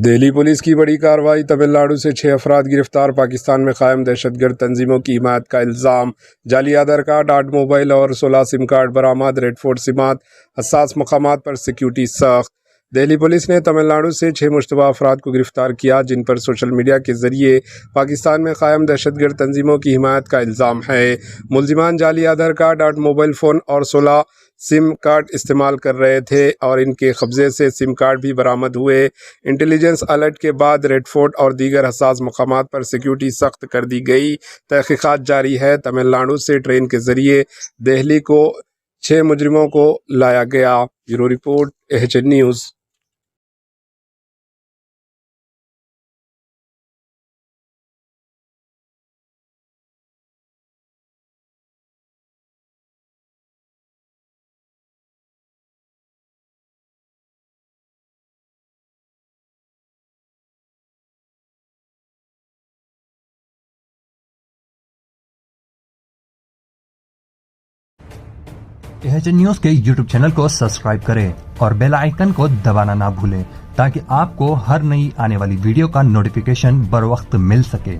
Delhi police کی بڑی کارروائی، تمل ناڈو سے 6 افراد گرفتار، پاکستان میں قائم دہشت گرد تنظیموں کی حمایت کا الزام، جعلی آدھار کارڈ، 8 موبائل اور 16 سم کارڈ برآمد، ریڈ فورٹ سمات، حساس مقامات پر سیکیورٹی سخت۔ دہلی پولیس نے تمل ناڈو سے 6 مشتبہ افراد کو گرفتار کیا، جن پر سوشل میڈیا کے ذریعے پاکستان میں قائم دہشت گرد تنظیموں کی حمایت کا الزام ہے۔ ملزمان جعلی آدھار کارڈ، 8 موبائل فون اور 16 سم کارڈ استعمال کر رہے تھے اور ان کے قبضے سے سم کارڈ بھی برآمد ہوئے۔ انٹیلیجنس الرٹ کے بعد ریڈ فورٹ اور دیگر حساس مقامات پر سیکیورٹی سخت کر دی گئی۔ تحقیقات جاری ہے۔ تمل ناڈو سے ٹرین کے ذریعے دہلی کو 6 مجرموں کو لایا گیا۔ Bureau report, AHN news. AHN news کے YouTube چینل کو سبسکرائب کریں اور بیل آئیکن کو دبانا نہ بھولیں تاکہ آپ کو ہر نئی آنے والی ویڈیو کا نوٹیفیکیشن بر وقت مل سکے۔